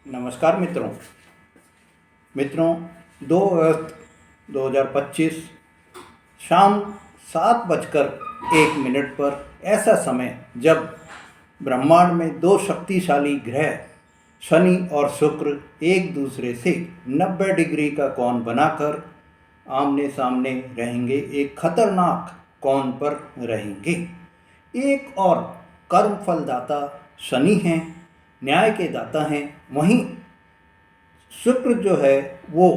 नमस्कार मित्रों 2 अगस्त 2025 शाम 7:01 पर ऐसा समय जब ब्रह्मांड में दो शक्तिशाली ग्रह शनि और शुक्र एक दूसरे से 90 डिग्री का कोण बनाकर आमने सामने रहेंगे, एक खतरनाक कोण पर रहेंगे। एक और कर्म फलदाता शनि हैं, न्याय के दाता हैं, वहीं शुक्र जो है वो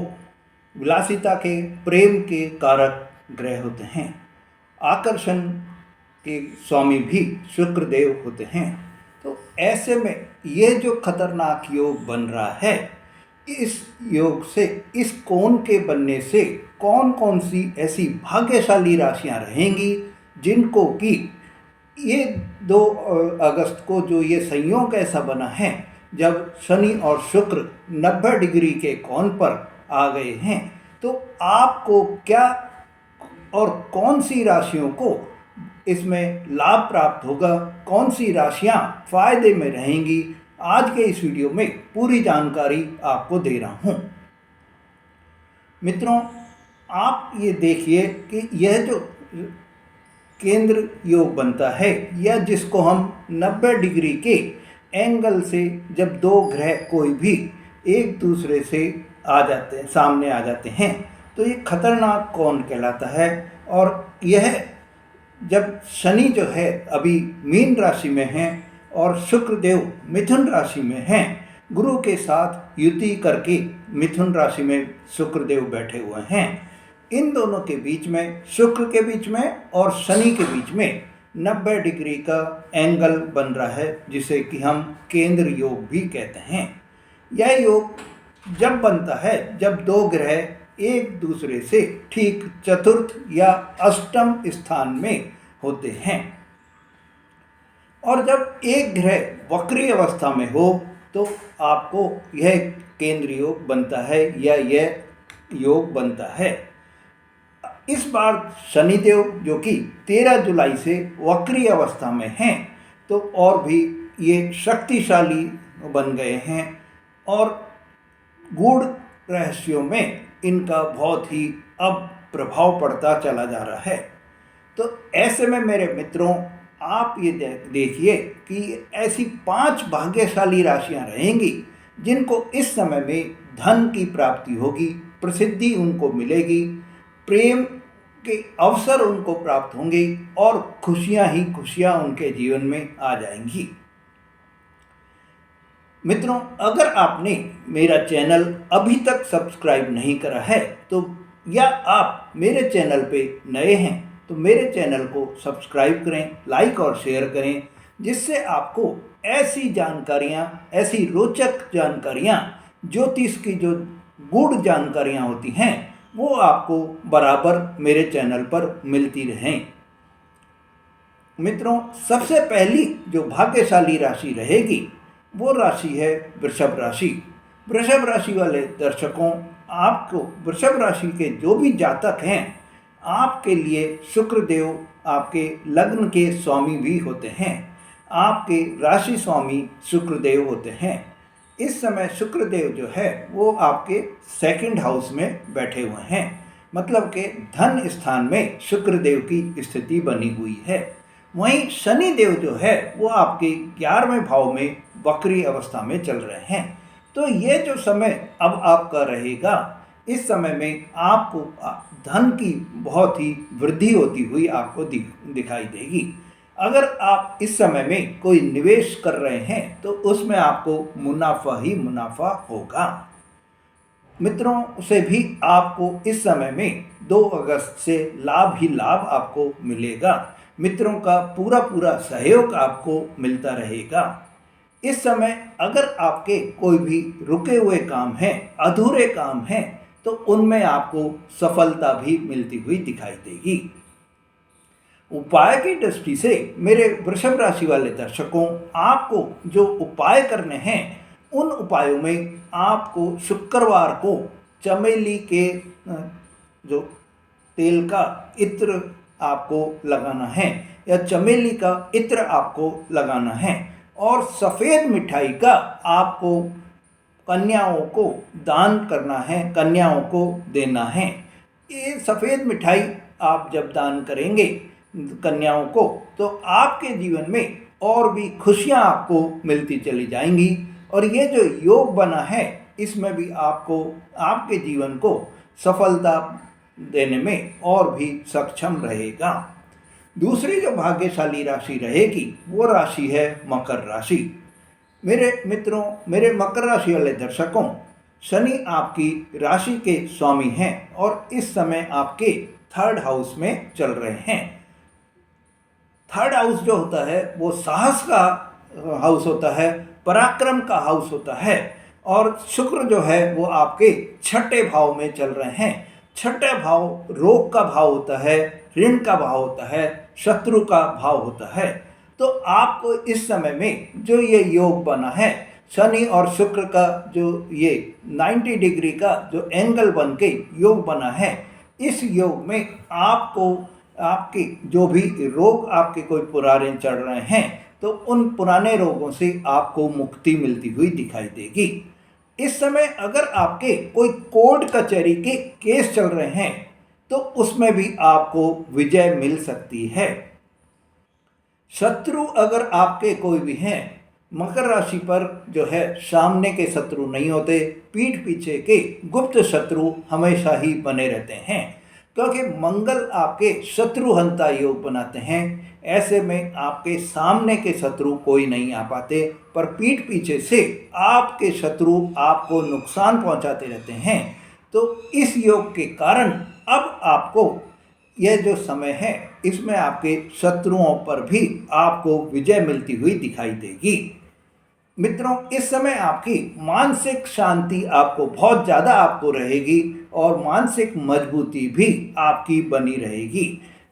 विलासिता के, प्रेम के कारक ग्रह होते हैं। आकर्षण के स्वामी भी शुक्र देव होते हैं। तो ऐसे में ये जो खतरनाक योग बन रहा है, इस योग से, इस कोण के बनने से कौन कौन सी ऐसी भाग्यशाली राशियां रहेंगी जिनको कि ये 2 अगस्त को जो ये संयोग ऐसा बना है जब शनि और शुक्र 90 डिग्री के कोण पर आ गए हैं, तो आपको क्या और कौन सी राशियों को इसमें लाभ प्राप्त होगा, कौन सी राशियां फायदे में रहेंगी, आज के इस वीडियो में पूरी जानकारी आपको दे रहा हूं। मित्रों, आप ये देखिए कि यह जो केंद्र योग बनता है, या जिसको हम 90 डिग्री के एंगल से जब दो ग्रह कोई भी एक दूसरे से आ जाते हैं, सामने आ जाते हैं, तो ये खतरनाक कोण कहलाता है। और यह जब शनि जो है अभी मीन राशि में है और शुक्र देव मिथुन राशि में हैं, गुरु के साथ युति करके मिथुन राशि में शुक्र देव बैठे हुए हैं। इन दोनों के बीच में, शुक्र के बीच में और शनि के बीच में 90 डिग्री का एंगल बन रहा है, जिसे कि हम केंद्र योग भी कहते हैं। यह योग जब बनता है जब दो ग्रह एक दूसरे से ठीक चतुर्थ या अष्टम स्थान में होते हैं, और जब एक ग्रह वक्री अवस्था में हो तो आपको यह केंद्र योग बनता है या यह योग बनता है। इस बार शनिदेव जो कि 13 जुलाई से वक्री अवस्था में हैं, तो और भी ये शक्तिशाली बन गए हैं और गूढ़ रहस्यों में इनका बहुत ही अब प्रभाव पड़ता चला जा रहा है। तो ऐसे में मेरे मित्रों, आप ये देखिए कि ऐसी 5 भाग्यशाली राशियां रहेंगी जिनको इस समय में धन की प्राप्ति होगी, प्रसिद्धि उनको मिलेगी, प्रेम के अवसर उनको प्राप्त होंगे और खुशियां ही खुशियां उनके जीवन में आ जाएंगी। मित्रों, अगर आपने मेरा चैनल अभी तक सब्सक्राइब नहीं करा है, तो या आप मेरे चैनल पे नए हैं तो मेरे चैनल को सब्सक्राइब करें, लाइक और शेयर करें, जिससे आपको ऐसी जानकारियां, ऐसी रोचक जानकारियां, ज्योतिष की जो गूढ़ जानकारियां होती हैं, वो आपको बराबर मेरे चैनल पर मिलती रहें। मित्रों, सबसे पहली जो भाग्यशाली राशि रहेगी वो राशि है वृषभ राशि। वृषभ राशि वाले दर्शकों, आपको वृषभ राशि के जो भी जातक हैं, आपके लिए शुक्रदेव आपके लग्न के स्वामी भी होते हैं, आपके राशि स्वामी शुक्रदेव होते हैं। इस समय शुक्रदेव जो है वो आपके 2nd हाउस में बैठे हुए हैं, मतलब कि धन स्थान में शुक्रदेव की स्थिति बनी हुई है। वहीं शनि देव जो है वो आपके 11वें भाव में वक्री अवस्था में चल रहे हैं। तो ये जो समय अब आपका रहेगा, इस समय में आपको धन की बहुत ही वृद्धि होती हुई आपको दिखाई देगी। अगर आप इस समय में कोई निवेश कर रहे हैं तो उसमें आपको मुनाफा ही मुनाफा होगा। मित्रों, उसे भी आपको इस समय में 2 अगस्त से लाभ ही लाभ आपको मिलेगा। मित्रों का पूरा सहयोग आपको मिलता रहेगा। इस समय अगर आपके कोई भी रुके हुए काम हैं, अधूरे काम हैं, तो उनमें आपको सफलता भी मिलती हुई दिखाई देगी। उपाय की दृष्टि से मेरे वृषभ राशि वाले दर्शकों, आपको जो उपाय करने हैं, उन उपायों में आपको शुक्रवार को चमेली के जो तेल का इत्र आपको लगाना है, या चमेली का इत्र आपको लगाना है, और सफ़ेद मिठाई का आपको कन्याओं को दान करना है, कन्याओं को देना है। ये सफ़ेद मिठाई आप जब दान करेंगे कन्याओं को तो आपके जीवन में और भी खुशियाँ आपको मिलती चली जाएंगी। और ये जो योग बना है इसमें भी आपको आपके जीवन को सफलता देने में और भी सक्षम रहेगा। दूसरी जो भाग्यशाली राशि रहेगी वो राशि है मकर राशि। मेरे मित्रों, मेरे मकर राशि वाले दर्शकों, शनि आपकी राशि के स्वामी हैं और इस समय आपके थर्ड हाउस में चल रहे हैं। थर्ड हाउस जो होता है वो साहस का हाउस होता है, पराक्रम का हाउस होता है। और शुक्र जो है वो आपके छठे भाव में चल रहे हैं। छठा भाव रोग का भाव होता है, ऋण का भाव होता है, शत्रु का भाव होता है। तो आपको इस समय में जो ये योग बना है शनि और शुक्र का, जो ये 90 डिग्री का जो एंगल बन के योग बना है, इस योग में आपको आपके जो भी रोग आपके कोई पुराने चढ़ रहे हैं तो उन पुराने रोगों से आपको मुक्ति मिलती हुई दिखाई देगी। इस समय अगर आपके कोई कोर्ट कचहरी के केस चल रहे हैं तो उसमें भी आपको विजय मिल सकती है। शत्रु अगर आपके कोई भी हैं, मकर राशि पर जो है सामने के शत्रु नहीं होते, पीठ पीछे के गुप्त शत्रु हमेशा ही बने रहते हैं, क्योंकि मंगल आपके शत्रुहंता योग बनाते हैं। ऐसे में आपके सामने के शत्रु कोई नहीं आ पाते, पर पीठ पीछे से आपके शत्रु आपको नुकसान पहुंचाते रहते हैं। तो इस योग के कारण अब आपको यह जो समय है इसमें आपके शत्रुओं पर भी आपको विजय मिलती हुई दिखाई देगी। मित्रों, इस समय आपकी मानसिक शांति आपको बहुत ज़्यादा आपको रहेगी और मानसिक मजबूती भी आपकी बनी रहेगी।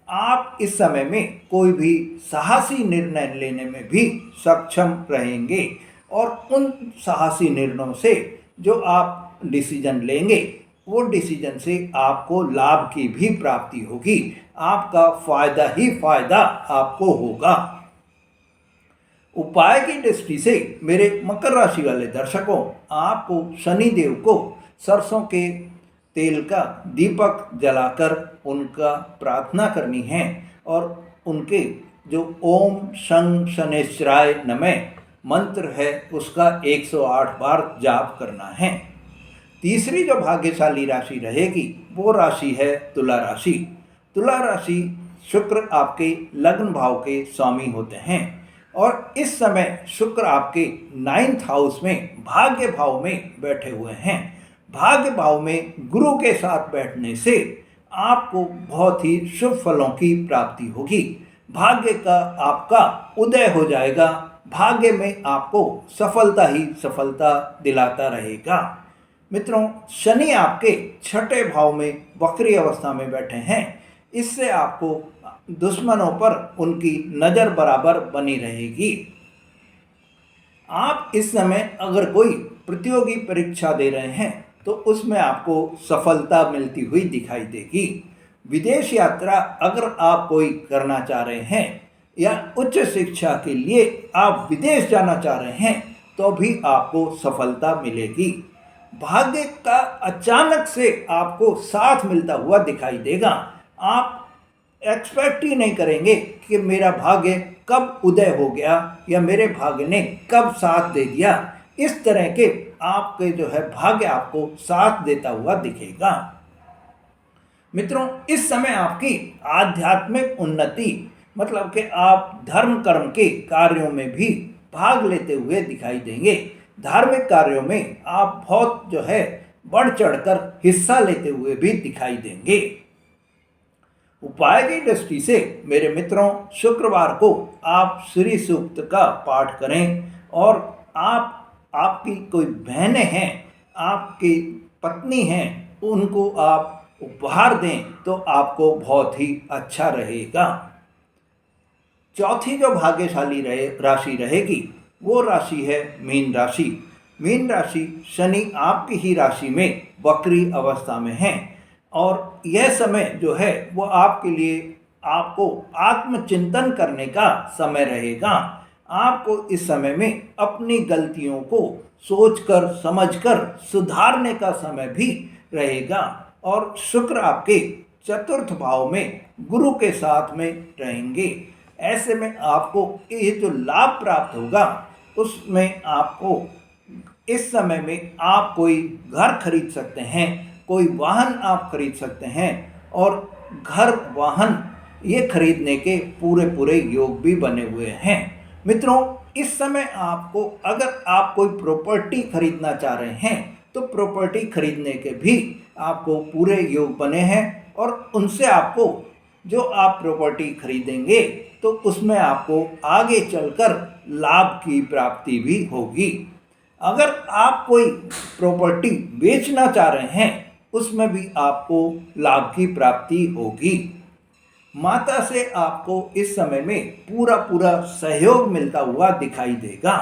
आप इस समय में कोई भी साहसी निर्णय लेने में भी सक्षम रहेंगे और उन साहसी निर्णयों से जो आप डिसीजन लेंगे वो डिसीजन से आपको लाभ की भी प्राप्ति होगी। आपका फायदा ही फायदा आपको होगा। उपाय की दृष्टि से मेरे मकर राशि वाले दर्शकों, आपको शनि देव को सरसों के तेल का दीपक जलाकर उनका प्रार्थना करनी है और उनके जो ओम शं शनेश्वराय नमः मंत्र है उसका 108 बार जाप करना है। तीसरी जो भाग्यशाली राशि रहेगी वो राशि है तुला राशि। तुला राशि शुक्र आपके लग्न भाव के स्वामी होते हैं और इस समय शुक्र आपके 9th हाउस में भाग्य भाव में बैठे हुए हैं। भाग्य भाव में गुरु के साथ बैठने से आपको बहुत ही शुभ फलों की प्राप्ति होगी। भाग्य का आपका उदय हो जाएगा। भाग्य में आपको सफलता ही सफलता दिलाता रहेगा। मित्रों, शनि आपके छठे भाव में वक्री अवस्था में बैठे हैं। इससे आपको दुश्मनों पर उनकी नज़र बराबर बनी रहेगी। आप इस समय अगर कोई प्रतियोगी परीक्षा दे रहे हैं तो उसमें आपको सफलता मिलती हुई दिखाई देगी। विदेश यात्रा अगर आप कोई करना चाह रहे हैं या उच्च शिक्षा के लिए आप विदेश जाना चाह रहे हैं तो भी आपको सफलता मिलेगी। भाग्य का अचानक से आपको साथ मिलता हुआ दिखाई देगा। आप एक्सपेक्ट ही नहीं करेंगे कि मेरा भाग्य कब उदय हो गया या मेरे भाग्य ने कब साथ दे दिया। इस तरह के आपके जो है भाग्य आपको साथ देता हुआ दिखेगा। मित्रों, इस समय आपकी आध्यात्मिक उन्नति मतलब कि आप धर्म कर्म के कार्यों में भी भाग लेते हुए दिखाई देंगे। धार्मिक कार्यों में आप बहुत जो है बढ़ चढ़कर हिस्सा लेते हुए भी दिखाई देंगे। उपाय की दृष्टि से मेरे मित्रों, शुक्रवार को आप श्री सूक्त का पाठ करें और आपकी कोई बहनें हैं, आपकी पत्नी हैं, उनको आप उपहार दें तो आपको बहुत ही अच्छा रहेगा। चौथी जो भाग्यशाली राशि रहेगी वो राशि है मीन राशि। मीन राशि शनि आपकी ही राशि में वक्री अवस्था में है और यह समय जो है वो आपके लिए आपको आत्मचिंतन करने का समय रहेगा। आपको इस समय में अपनी गलतियों को सोचकर समझकर सुधारने का समय भी रहेगा। और शुक्र आपके चतुर्थ भाव में गुरु के साथ में रहेंगे। ऐसे में आपको ये जो लाभ प्राप्त होगा उसमें आपको इस समय में आप कोई घर खरीद सकते हैं, कोई वाहन आप खरीद सकते हैं और घर वाहन ये खरीदने के पूरे पूरे योग भी बने हुए हैं। मित्रों, इस समय आपको अगर आप कोई प्रॉपर्टी खरीदना चाह रहे हैं तो प्रॉपर्टी खरीदने के भी आपको पूरे योग बने हैं और उनसे आपको जो आप प्रॉपर्टी खरीदेंगे तो उसमें आपको आगे चलकर लाभ की प्राप्ति भी होगी। अगर आप कोई प्रॉपर्टी बेचना चाह रहे हैं उसमें भी आपको लाभ की प्राप्ति होगी। माता से आपको इस समय में पूरा पूरा सहयोग मिलता हुआ दिखाई देगा।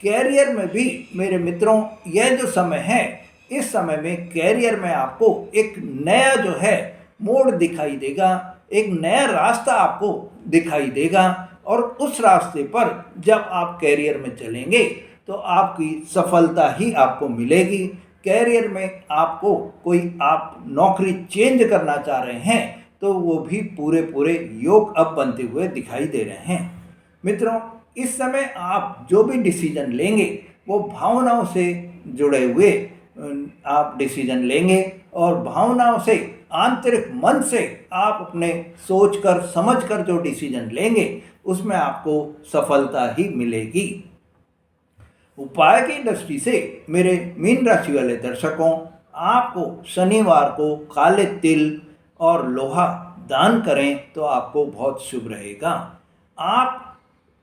कैरियर में भी मेरे मित्रों यह जो समय है, इस समय में कैरियर में आपको एक नया जो है मोड़ दिखाई देगा, एक नया रास्ता आपको दिखाई देगा और उस रास्ते पर जब आप कैरियर में चलेंगे तो आपकी सफलता ही आपको मिलेगी। कैरियर में आपको कोई आप नौकरी चेंज करना चाह रहे हैं तो वो भी पूरे पूरे योग अब बनते हुए दिखाई दे रहे हैं। मित्रों, इस समय आप जो भी डिसीजन लेंगे वो भावनाओं से जुड़े हुए आप डिसीजन लेंगे और भावनाओं से, आंतरिक मन से आप अपने सोच कर समझ कर जो डिसीजन लेंगे उसमें आपको सफलता ही मिलेगी। उपाय की दृष्टि से मेरे मीन राशि वाले दर्शकों, आपको शनिवार को काले तिल और लोहा दान करें तो आपको बहुत शुभ रहेगा। आप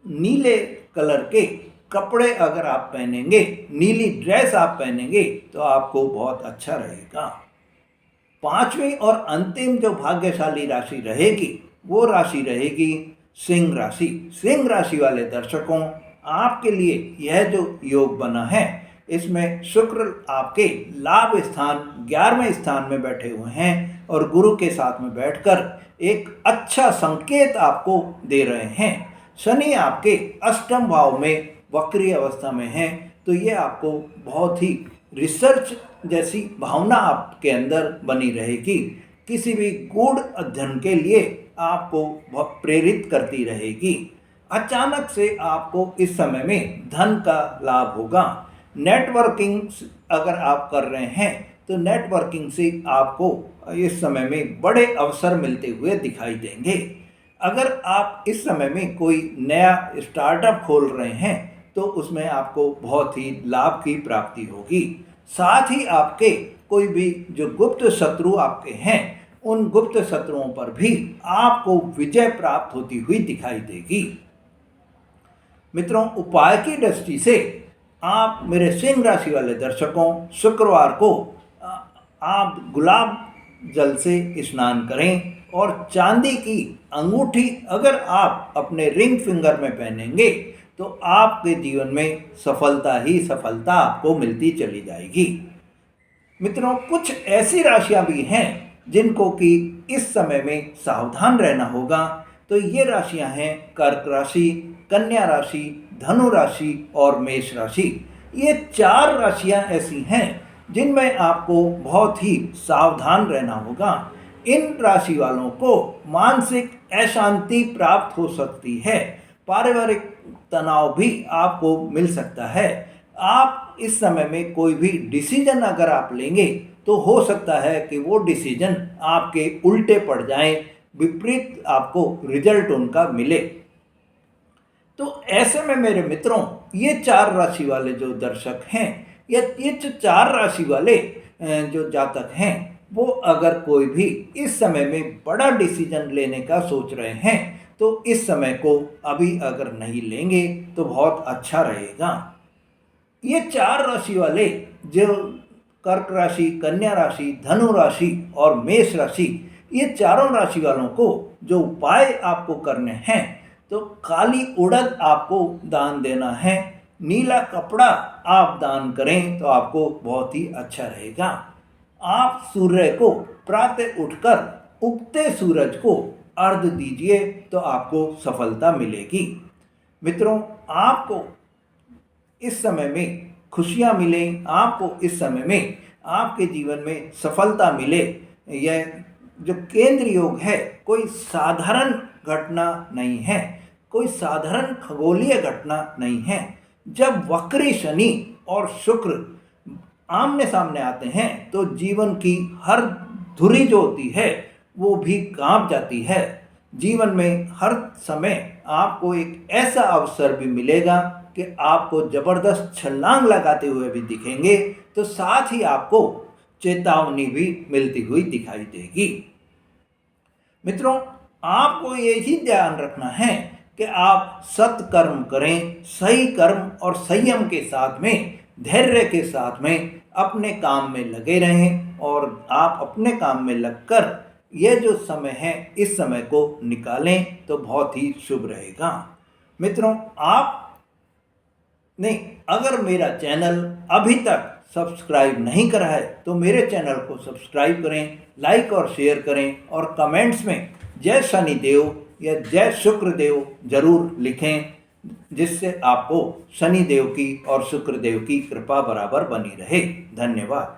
नीले कलर के कपड़े अगर आप पहनेंगे, नीली ड्रेस आप पहनेंगे तो आपको बहुत अच्छा रहेगा। पांचवी और अंतिम जो भाग्यशाली राशि रहेगी वो राशि रहेगी सिंह राशि। सिंह राशि वाले दर्शकों, आपके लिए यह जो योग बना है इसमें शुक्र आपके लाभ स्थान 11वें स्थान में बैठे हुए हैं और गुरु के साथ में बैठकर एक अच्छा संकेत आपको दे रहे हैं। शनि आपके अष्टम भाव में वक्री अवस्था में है तो ये आपको बहुत ही रिसर्च जैसी भावना आपके अंदर बनी रहेगी। किसी भी गूढ़ अध्ययन के लिए आपको बहुत प्रेरित करती रहेगी। अचानक से आपको इस समय में धन का लाभ होगा। नेटवर्किंग अगर आप कर रहे हैं तो नेटवर्किंग से आपको इस समय में बड़े अवसर मिलते हुए दिखाई देंगे। अगर आप इस समय में कोई नया स्टार्टअप खोल रहे हैं तो उसमें आपको बहुत ही लाभ की प्राप्ति होगी। साथ ही आपके कोई भी जो गुप्त शत्रु आपके हैं उन गुप्त शत्रुओं पर भी आपको विजय प्राप्त होती हुई दिखाई देगी। मित्रों, उपाय की दृष्टि से आप मेरे सिंह राशि वाले दर्शकों, शुक्रवार को आप गुलाब जल से स्नान करें और चांदी की अंगूठी अगर आप अपने रिंग फिंगर में पहनेंगे तो आपके जीवन में सफलता ही सफलता आपको मिलती चली जाएगी। मित्रों, कुछ ऐसी राशियां भी हैं जिनको कि इस समय में सावधान रहना होगा। तो ये राशियां हैं कर्क राशि, कन्या राशि, धनु राशि और मेष राशि। ये 4 राशियां ऐसी हैं जिनमें आपको बहुत ही सावधान रहना होगा। इन राशि वालों को मानसिक अशांति प्राप्त हो सकती है, पारिवारिक तनाव भी आपको मिल सकता है। आप इस समय में कोई भी डिसीजन अगर आप लेंगे तो हो सकता है कि वो डिसीजन आपके उल्टे पड़ जाएं, विपरीत आपको रिजल्ट उनका मिले। तो ऐसे में मेरे मित्रों, ये 4 राशि वाले जो दर्शक हैं या ये जो 4 राशि वाले जो जातक हैं वो अगर कोई भी इस समय में बड़ा डिसीजन लेने का सोच रहे हैं तो इस समय को अभी अगर नहीं लेंगे तो बहुत अच्छा रहेगा। ये 4 राशि वाले जो कर्क राशि, कन्या राशि, धनु राशि और मेष राशि, ये चारों राशि वालों को जो उपाय आपको करने हैं तो काली उड़द आपको दान देना है, नीला कपड़ा आप दान करें तो आपको बहुत ही अच्छा रहेगा। आप सूर्य को प्रातः उठकर उगते सूरज को अर्घ दीजिए तो आपको सफलता मिलेगी। मित्रों, आपको इस समय में खुशियाँ मिलें, आपको इस समय में आपके जीवन में सफलता मिले। यह जो केंद्र योग है कोई साधारण घटना नहीं है, कोई साधारण खगोलीय घटना नहीं है। जब वक्री शनि और शुक्र आमने सामने आते हैं तो जीवन की हर धुरी जो होती है वो भी कांप जाती है। जीवन में हर समय आपको एक ऐसा अवसर भी मिलेगा कि आपको जबरदस्त छलांग लगाते हुए भी दिखेंगे, तो साथ ही आपको चेतावनी भी मिलती हुई दिखाई देगी। मित्रों, आपको यही ध्यान रखना है कि आप सत्कर्म करें, सही कर्म और संयम के साथ में, धैर्य के साथ में अपने काम में लगे रहें और आप अपने काम में लगकर यह जो समय है इस समय को निकालें तो बहुत ही शुभ रहेगा। मित्रों, आपने अगर मेरा चैनल अभी तक सब्सक्राइब नहीं करा है तो मेरे चैनल को सब्सक्राइब करें, लाइक और शेयर करें और कमेंट्स में जय शनिदेव या जय शुक्रदेव जरूर लिखें, जिससे आपको शनिदेव की और शुक्रदेव की कृपा बराबर बनी रहे। धन्यवाद।